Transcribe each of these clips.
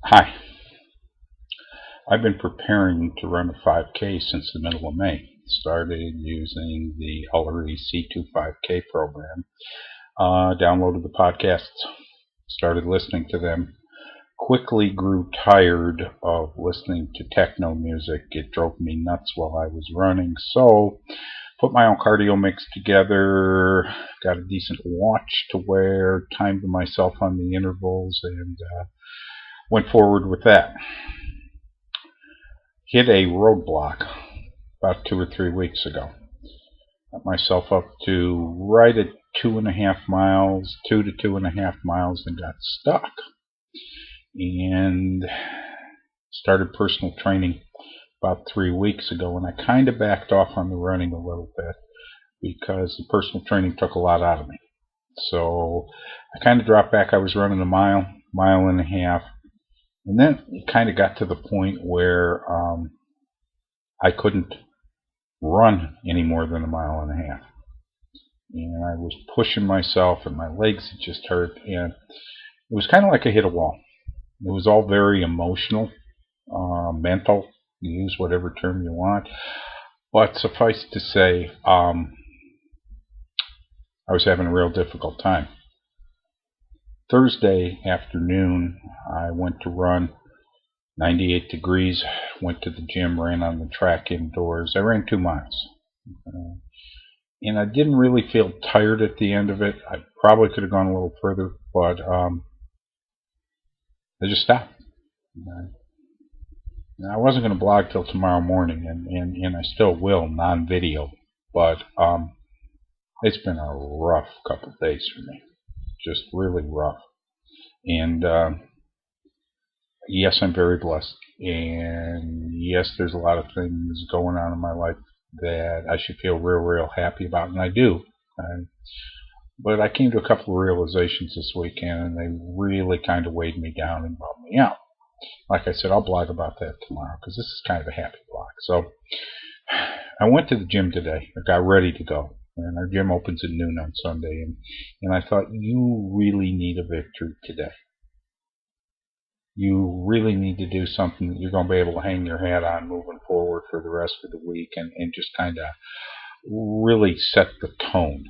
Hi, I've been preparing to run a 5K since the middle of May. Started using the Ullery C25K program. Downloaded the podcasts, started listening to them. Quickly grew tired of listening to techno music. It drove me nuts while I was running. So, put my own cardio mix together, got a decent watch to wear, timed myself on the intervals, and went forward with that. Hit a roadblock about 2 or 3 weeks ago. Got myself up to right at 2.5 miles, 2 to 2.5 miles, and got stuck. And started personal training about 3 weeks ago, and I kind of backed off on the running a little bit because the personal training took a lot out of me. So I kind of dropped back. I was running a mile, mile and a half, and then it kind of got to the point where I couldn't run any more than a mile and a half. And I was pushing myself, and my legs had just hurt, and it was kind of like I hit a wall. It was all very emotional, mental. You use whatever term you want. But suffice to say, I was having a real difficult time. Thursday afternoon, I went to run 98 degrees, went to the gym, ran on the track indoors. I ran 2 miles. And I didn't really feel tired at the end of it. I probably could have gone a little further, but I just stopped. I wasn't going to blog till tomorrow morning, and I still will, non-video, but it's been a rough couple of days for me. Just really rough. And yes, I'm very blessed. And yes, there's a lot of things going on in my life that I should feel real happy about, and I do. But I came to a couple of realizations this weekend, and they really kind of weighed me down and bummed me out. Like I said, I'll blog about that tomorrow because this is kind of a happy blog. So I went to the gym today. I got ready to go. And our gym opens at noon on Sunday. And I thought, you really need a victory today. You really need to do something that you're going to be able to hang your hat on moving forward for the rest of the week and just kind of really set the tone.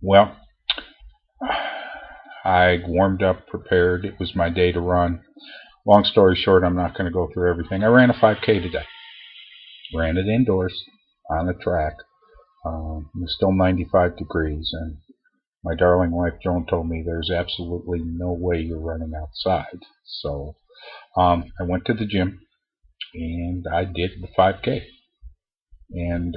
Well, I warmed up, prepared. It was my day to run. Long story short, I'm not going to go through everything. I ran a 5K today. Ran it indoors on the track. It was still 95 degrees, and my darling wife Joan told me there's absolutely no way you're running outside. So I went to the gym, and I did the 5K. And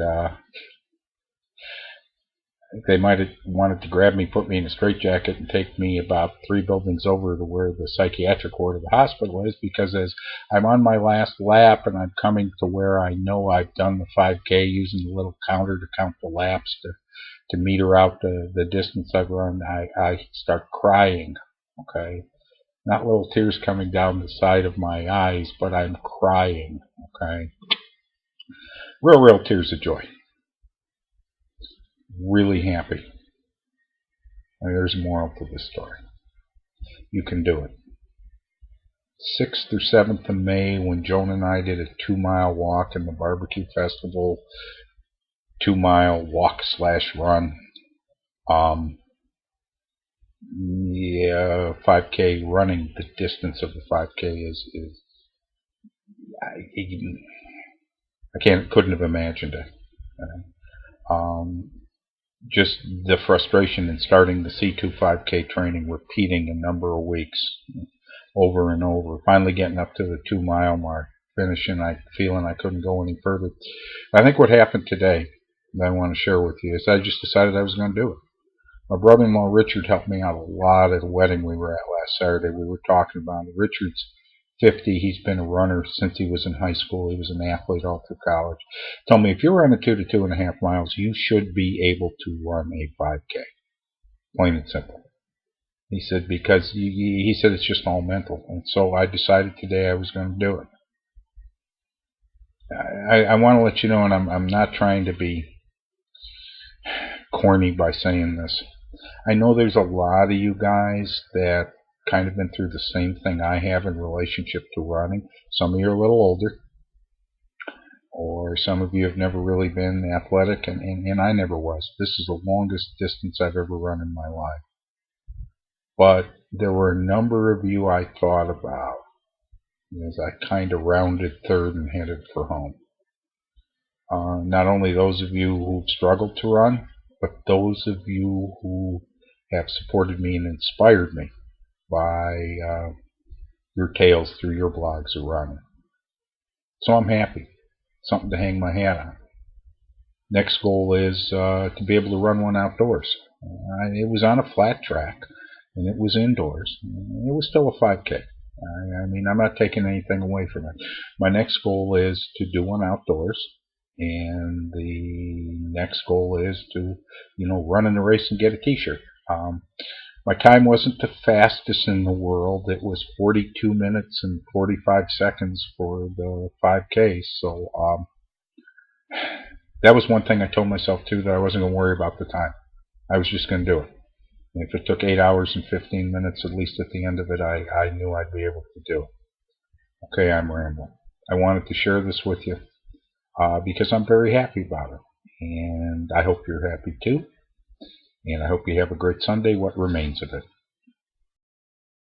they might have wanted to grab me, put me in a straitjacket, and take me about 3 buildings over to where the psychiatric ward of the hospital is, because as I'm on my last lap and I'm coming to where I know I've done the 5K, using the little counter to count the laps to meter out the distance I've run, I start crying. Okay, not little tears coming down the side of my eyes, but I'm crying. Okay, real tears of joy. Really happy. I mean, there's a moral to this story. You can do it. 6th or 7th of May, when Joan and I did a 2-mile walk in the barbecue festival, 2-mile walk / run. 5K running the distance of the 5K is I couldn't have imagined it. Just the frustration in starting the C25K training, repeating a number of weeks over and over, finally getting up to the 2-mile mark, finishing, feeling I couldn't go any further. I think what happened today that I want to share with you is I just decided I was going to do it. My brother-in-law Richard helped me out a lot at a wedding we were at last Saturday. We were talking about it. Richard's 50. He's been a runner since he was in high school. He was an athlete all through college. Told me, if you're running 2 to 2.5 miles, you should be able to run a 5K. Plain and simple. He said, because he said it's just all mental. And so I decided today I was going to do it. I want to let you know, and I'm not trying to be corny by saying this. I know there's a lot of you guys that kind of been through the same thing I have in relationship to running. Some of you are a little older, or some of you have never really been athletic, and I never was. This is the longest distance I've ever run in my life. But there were a number of you I thought about as I kind of rounded third and headed for home. Not only those of you who've struggled to run, but those of you who have supported me and inspired me by your tales through your blogs of running. So I'm happy. Something to hang my hat on. Next goal is to be able to run one outdoors. It was on a flat track, and it was indoors. It was still a 5K. I mean, I'm not taking anything away from it. My next goal is to do one outdoors, and the next goal is to, run in the race and get a t-shirt. My time wasn't the fastest in the world. It was 42 minutes and 45 seconds for the 5K. So that was one thing I told myself too, that I wasn't going to worry about the time. I was just going to do it. And if it took 8 hours and 15 minutes, at least at the end of it, I knew I'd be able to do it. Okay, I'm rambling. I wanted to share this with you because I'm very happy about it. And I hope you're happy too. And I hope you have a great Sunday, what remains of it.